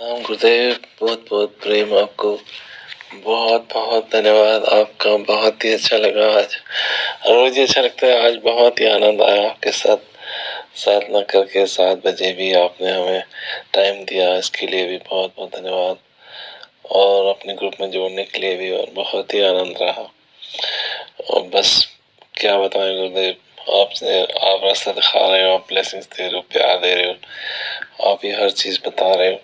राम गुरुदेव, बहुत बहुत प्रेम आपको। बहुत बहुत धन्यवाद आपका। बहुत ही अच्छा लगा आज। रोज ही अच्छा लगता है। आज बहुत ही आनंद आया आपके साथ साधना करके। 7 बजे भी आपने हमें टाइम दिया, इसके लिए भी बहुत बहुत धन्यवाद। और अपने ग्रुप में जोड़ने के लिए भी और बहुत ही आनंद रहा। और बस क्या बताएं गुरुदेव, आपसे आप रास्ता दिखा रहे हो, आप ब्लेसिंग्स दे रहे हो, प्यार दे रहे हो, आप ये हर चीज बता रहे हो।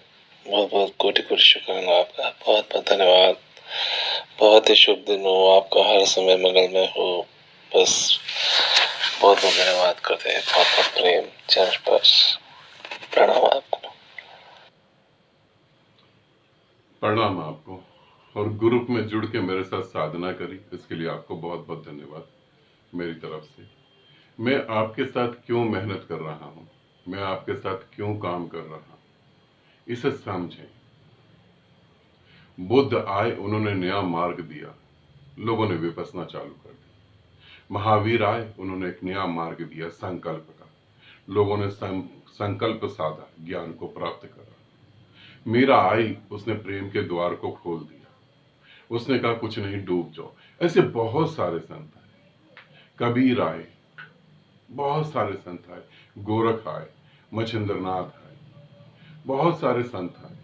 बहुत बहुत कोटि कोटि शुक्राना आपका। बहुत बहुत धन्यवाद। बहुत ही शुभ दिन हो आपका, हर समय मंगलमय हो। बस बहुत बहुत धन्यवाद करते हैं। बहुत बहुत प्रेम, चरण स्पर्श, प्रणाम आपको। प्रणाम आपको। और ग्रुप में जुड़ के मेरे साथ साधना करी, इसके लिए आपको बहुत बहुत धन्यवाद मेरी तरफ से। मैं आपके साथ क्यों मेहनत कर रहा हूँ, मैं आपके साथ क्यों काम कर रहा हूँ, इसे समझें। बुद्ध आए, उन्होंने नया मार्ग दिया, लोगों ने विपස්සना चालू कर दी। महावीर आए, उन्होंने एक नया मार्ग दिया, संकल्प का। लोगों ने संकल्प साधा, ज्ञान को प्राप्त करा। मीरा आई, उसने प्रेम के द्वार को खोल दिया। उसने कहा कुछ नहीं, डूब जाओ। ऐसे बहुत सारे संत आए। कबीर आए, बहुत सारे संत आए। गोरख आए, मच्छिंद्रनाथ आए, बहुत सारे संत आए।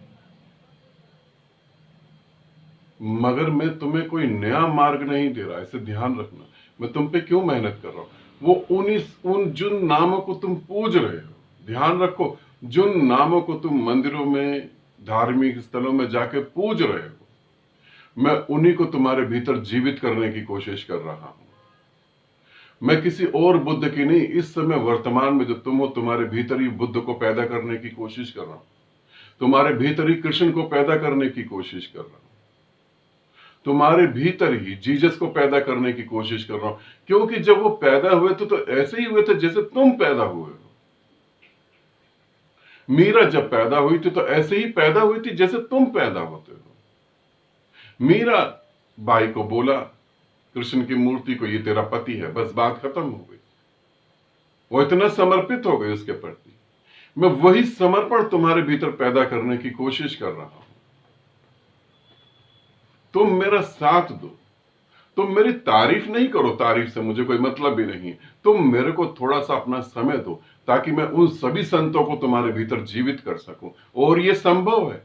मगर मैं तुम्हें कोई नया मार्ग नहीं दे रहा, इसे ध्यान रखना। मैं तुम पे क्यों मेहनत कर रहा हूं? वो उन जिन नामों को तुम पूज रहे हो, ध्यान रखो, जिन नामों को तुम मंदिरों में, धार्मिक स्थलों में जाके पूज रहे हो, मैं उन्हीं को तुम्हारे भीतर जीवित करने की कोशिश कर रहा हूं। मैं किसी और बुद्ध की नहीं, इस समय वर्तमान में जो तुम हो, तुम्हारे भीतर ही बुद्ध को पैदा करने की कोशिश कर रहा हूं। तुम्हारे भीतर ही कृष्ण को पैदा करने की कोशिश कर रहा हूं। तुम्हारे भीतर ही जीसस को पैदा करने की कोशिश कर रहा हूं। क्योंकि जब वो पैदा हुए थे तो ऐसे ही हुए थे जैसे तुम पैदा हुए हो। मीरा जब पैदा हुई थी तो ऐसे ही पैदा हुई थी जैसे तुम पैदा होते हो। मीरा बाई को बोला, कृष्ण की मूर्ति को, ये तेरा पति है, बस बात खत्म हो गई। वो इतना समर्पित हो गए उसके प्रति। मैं वही समर्पण तुम्हारे भीतर पैदा करने की कोशिश कर रहा हूं। तुम मेरा साथ दो। तुम मेरी तारीफ नहीं करो, तारीफ से मुझे कोई मतलब भी नहीं। तुम मेरे को थोड़ा सा अपना समय दो, ताकि मैं उन सभी संतों को तुम्हारे भीतर जीवित कर सकूं। और ये संभव है,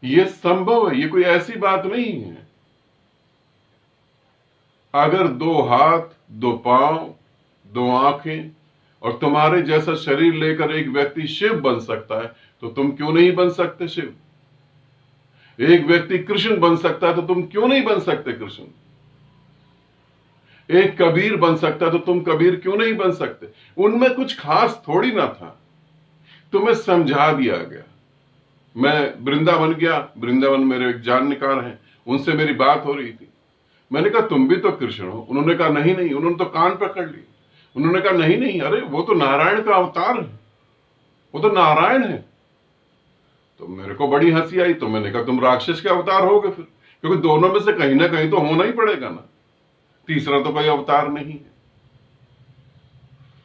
ये संभव है, ये कोई ऐसी बात नहीं है। अगर 2 हाथ, 2 पांव, 2 आंखें और तुम्हारे जैसा शरीर लेकर एक व्यक्ति शिव बन सकता है, तो तुम क्यों नहीं बन सकते शिव? एक व्यक्ति कृष्ण बन सकता है, तो तुम क्यों नहीं बन सकते कृष्ण? एक कबीर बन सकता है, तो तुम कबीर क्यों नहीं बन सकते? उनमें कुछ खास थोड़ी ना था, तुम्हें समझा दिया गया। मैं वृंदावन गया, वृंदावन मेरे एक जानकार हैं, उनसे मेरी बात हो रही थी। मैंने कहा तुम भी तो कृष्ण हो। उन्होंने कहा नहीं नहीं, उन्होंने तो कान पकड़ ली। उन्होंने कहा नहीं नहीं, अरे वो तो नारायण का अवतार है, वो तो नारायण है। तो मेरे को बड़ी हंसी आई। तो मैंने कहा तुम राक्षस के अवतार होगे फिर, क्योंकि दोनों में से कहीं ना कहीं तो होना ही पड़ेगा ना, तीसरा तो कोई अवतार नहीं है।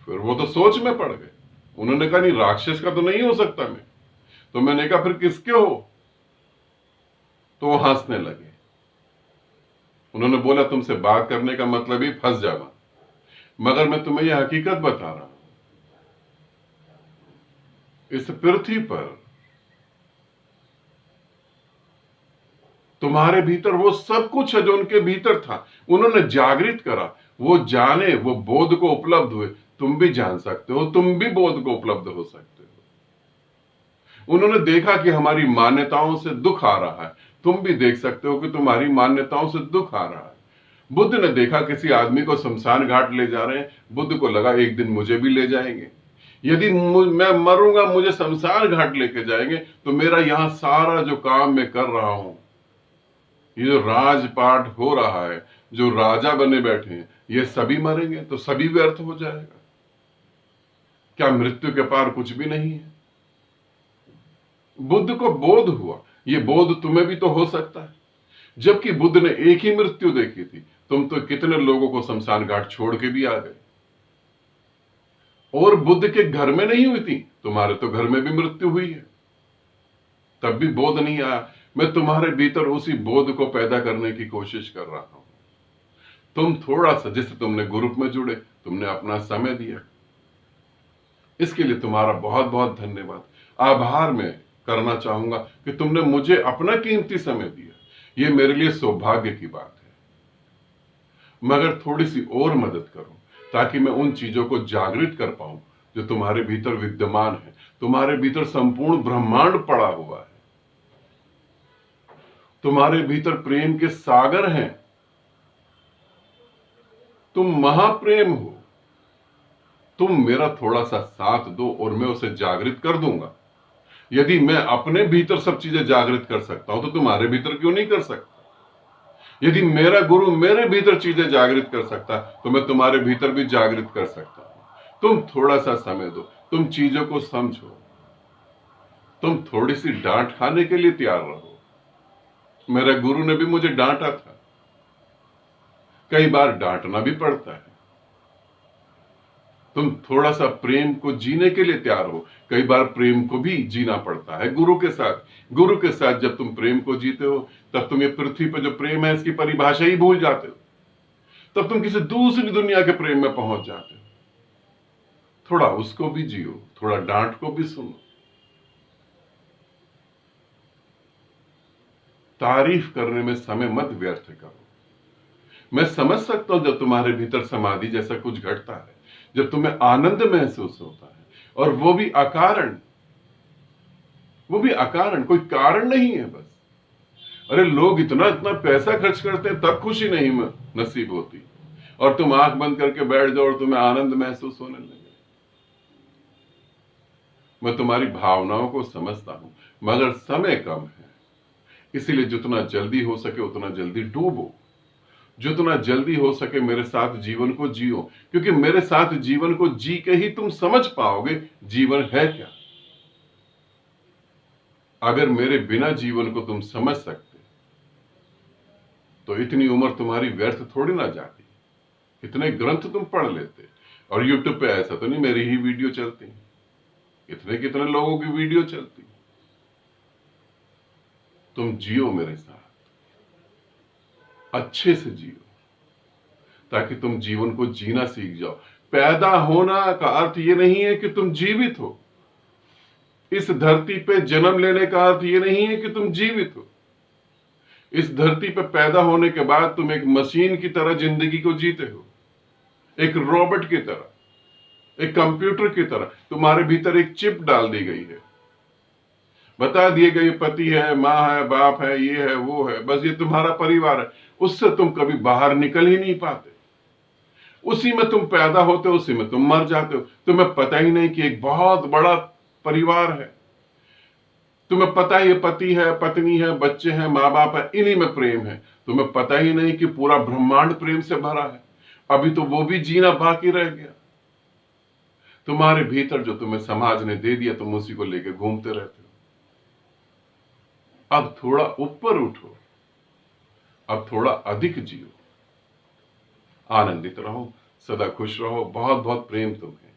फिर वो तो सोच में पड़ गए। उन्होंने कहा नहीं, राक्षस का तो नहीं हो सकता मैं। तो मैंने कहा फिर किसके हो? तो वो हंसने लगे। उन्होंने बोला तुमसे बात करने का मतलब ही फंस जाना, मगर मैं तुम्हें यह हकीकत बता रहा हूं, इस पृथ्वी पर तुम्हारे भीतर वो सब कुछ है जो उनके भीतर था। उन्होंने जागृत करा, वो जाने, वो बोध को उपलब्ध हुए। तुम भी जान सकते हो, तुम भी बोध को उपलब्ध हो सकते हो। उन्होंने देखा कि हमारी मान्यताओं से दुख आ रहा है, तुम भी देख सकते हो कि तुम्हारी मान्यताओं से दुख आ रहा है। बुद्ध ने देखा किसी आदमी को शमशान घाट ले जा रहे हैं, बुद्ध को लगा एक दिन मुझे भी ले जाएंगे। यदि मैं मरूंगा, मुझे शमशान घाट लेके जाएंगे, तो मेरा यहां सारा जो काम मैं कर रहा हूं, ये जो राजपाट हो रहा है, जो राजा बने बैठे हैं, ये सभी मरेंगे, तो सभी व्यर्थ हो जाएगा। क्या मृत्यु के पार कुछ भी नहीं है? बुद्ध को बोध हुआ, ये बोध तुम्हें भी तो हो सकता है। जबकि बुद्ध ने एक ही मृत्यु देखी थी, तुम तो कितने लोगों को शमशान घाट छोड़ के भी आ गए। और बुद्ध के घर में नहीं हुई थी, तुम्हारे तो घर में भी मृत्यु हुई है। तब भी बोध नहीं आया। मैं तुम्हारे भीतर उसी बोध को पैदा करने की कोशिश कर रहा हूं। तुम थोड़ा सा, जैसे तुमने ग्रुप में जुड़े, तुमने अपना समय दिया, इसके लिए तुम्हारा बहुत बहुत धन्यवाद। आभार मैं करना चाहूंगा कि तुमने मुझे अपना कीमती समय दिया। ये मेरे लिए सौभाग्य की बात है। मगर थोड़ी सी और मदद करो ताकि मैं उन चीजों को जागृत कर पाऊं जो तुम्हारे भीतर विद्यमान है। तुम्हारे भीतर संपूर्ण ब्रह्मांड पड़ा हुआ है। तुम्हारे भीतर प्रेम के सागर हैं। तुम महाप्रेम हो। तुम मेरा थोड़ा सा साथ दो और मैं उसे जागृत कर दूंगा। यदि मैं अपने भीतर सब चीजें जागृत कर सकता हूं तो तुम्हारे भीतर क्यों नहीं कर सकता? यदि मेरा गुरु मेरे भीतर चीजें जागृत कर सकता तो मैं तुम्हारे भीतर भी जागृत कर सकता हूं। तुम थोड़ा सा समय दो, तुम चीजों को समझो, तुम थोड़ी सी डांट खाने के लिए तैयार रहो। मेरे गुरु ने भी मुझे डांटा था। कई बार डांटना भी पड़ता है। तुम थोड़ा सा प्रेम को जीने के लिए तैयार हो। कई बार प्रेम को भी जीना पड़ता है गुरु के साथ। गुरु के साथ जब तुम प्रेम को जीते हो तब तुम ये पृथ्वी पर जो प्रेम है इसकी परिभाषा ही भूल जाते हो। तब तुम किसी दूसरी दुनिया के प्रेम में पहुंच जाते हो। थोड़ा उसको भी जियो, थोड़ा डांट को भी सुनो। तारीफ करने में समय मत व्यर्थ करो। मैं समझ सकता हूं जब तुम्हारे भीतर समाधि जैसा कुछ घटता है, जब तुम्हें आनंद महसूस होता है, और वो भी अकारण, कोई कारण नहीं है बस। अरे लोग इतना इतना पैसा खर्च करते हैं तब खुशी नहीं नसीब होती, और तुम आंख बंद करके बैठ जाओ और तुम्हें आनंद महसूस होने लगे। मैं तुम्हारी भावनाओं को समझता हूं, मगर समय कम है, इसीलिए जितना जल्दी हो सके उतना जल्दी डूबो। जितना जल्दी हो सके मेरे साथ जीवन को जियो, क्योंकि मेरे साथ जीवन को जी के ही तुम समझ पाओगे जीवन है क्या। अगर मेरे बिना जीवन को तुम समझ सकते तो इतनी उम्र तुम्हारी व्यर्थ थोड़ी ना जाती। इतने ग्रंथ तुम पढ़ लेते, और यूट्यूब पे ऐसा तो नहीं मेरी ही वीडियो चलती, इतने कितने लोगों की वीडियो चलती। तुम जियो मेरे साथ, अच्छे से जियो, ताकि तुम जीवन को जीना सीख जाओ। पैदा होना का अर्थ ये नहीं है कि तुम जीवित हो। इस धरती पे जन्म लेने का अर्थ ये नहीं है कि तुम जीवित हो। इस धरती पे पैदा होने के बाद तुम एक मशीन की तरह जिंदगी को जीते हो, एक रोबोट की तरह, एक कंप्यूटर की तरह। तुम्हारे भीतर एक चिप डाल दी गई है, बता दिए गए पति है, माँ है, बाप है, ये है, वो है, बस ये तुम्हारा परिवार है। उससे तुम कभी बाहर निकल ही नहीं पाते। उसी में तुम पैदा होते हो, उसी में तुम मर जाते हो। तुम्हें पता ही नहीं कि एक बहुत बड़ा परिवार है। तुम्हें पता ही पति है, पत्नी है, बच्चे हैं, माँ बाप है, इन्हीं में प्रेम है। तुम्हें पता ही नहीं कि पूरा ब्रह्मांड प्रेम से भरा है। अभी तो वो भी जीना बाकी रह गया। तुम्हारे भीतर जो तुम्हें समाज ने दे दिया, तुम उसी को लेके घूमते रहते हो। अब थोड़ा ऊपर उठो, अब थोड़ा अधिक जियो, आनंदित रहो, सदा खुश रहो। बहुत बहुत प्रेम तुम्हें।